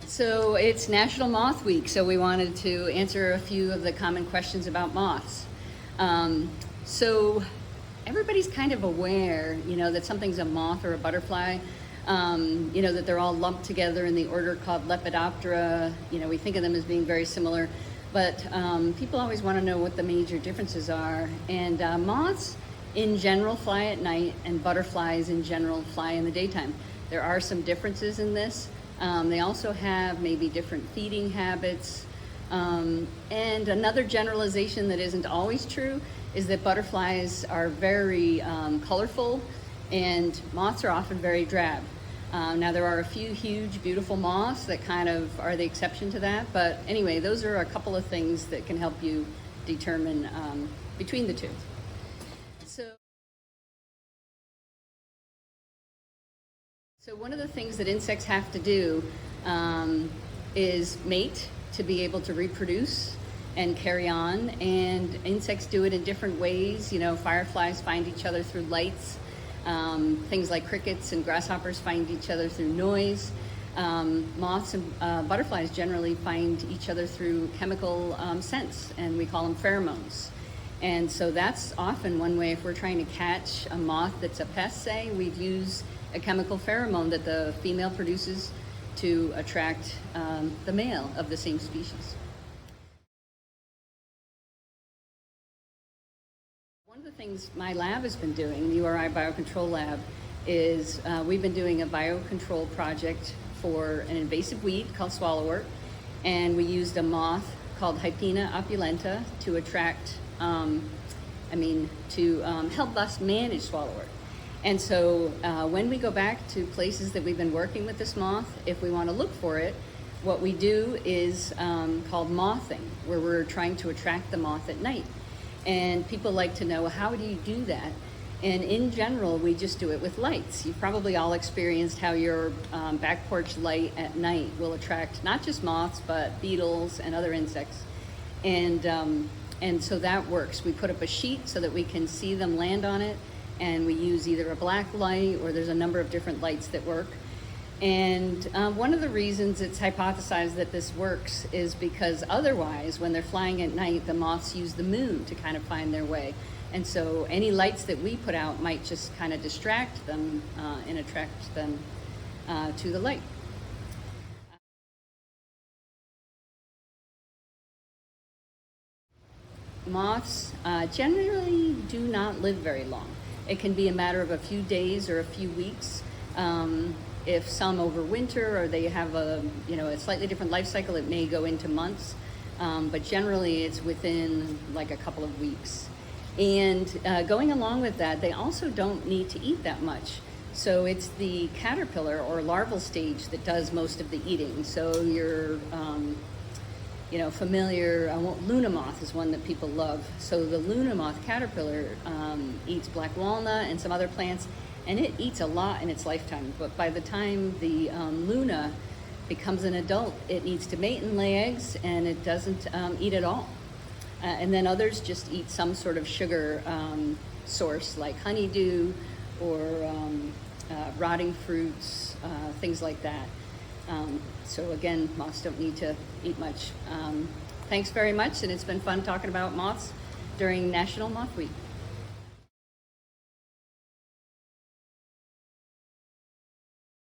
So it's National Moth Week, so we wanted to answer a few of the common questions about moths. So everybody's kind of aware, that something's a moth or a butterfly, that they're all lumped together in the order called Lepidoptera. We think of them as being very similar, but people always want to know what the major differences are. And moths in general fly at night, and butterflies in general fly in the daytime. There are some differences in this. They also have maybe different feeding habits. And another generalization that isn't always true is that butterflies are very colorful and moths are often very drab. Now there are a few huge, beautiful moths that kind of are the exception to that. But anyway, those are a couple of things that can help you determine between the two. So one of the things that insects have to do is mate to be able to reproduce and carry on. And insects do it in different ways. Fireflies find each other through lights. Things like crickets and grasshoppers find each other through noise. Moths and butterflies generally find each other through chemical scents, and we call them pheromones. And so that's often one way. If we're trying to catch a moth that's a pest, say, we'd use a chemical pheromone that the female produces to attract the male of the same species. One of the things my lab has been doing, the URI Biocontrol Lab, is we've been doing a biocontrol project for an invasive weed called swallowwort, and we used a moth called Hypena opulenta to attract, to help us manage swallowwort. And so when we go back to places that we've been working with this moth, if we want to look for it, what we do is called mothing, where we're trying to attract the moth at night. And people like to know, how do you do that? And in general, we just do it with lights. You've probably all experienced how your back porch light at night will attract not just moths, but beetles and other insects. And so that works. We put up a sheet so that we can see them land on it, and we use either a black light or there's a number of different lights that work. And one of the reasons it's hypothesized that this works is because otherwise, when they're flying at night, the moths use the moon to kind of find their way. And so any lights that we put out might just kind of distract them and attract them to the light. Moths generally do not live very long. It can be a matter of a few days or a few weeks. If some overwinter or they have a slightly different life cycle, it may go into months. But generally it's within like a couple of weeks. And going along with that, they also don't need to eat that much. So it's the caterpillar or larval stage that does most of the eating. So you're familiar, Luna moth is one that people love. So the Luna moth caterpillar eats black walnut and some other plants, and it eats a lot in its lifetime. But by the time the Luna becomes an adult, it needs to mate and lay eggs, and it doesn't eat at all. And then others just eat some sort of sugar source like honeydew or rotting fruits, things like that. So again, moths don't need to eat much. Thanks very much, and it's been fun talking about moths during National Moth Week.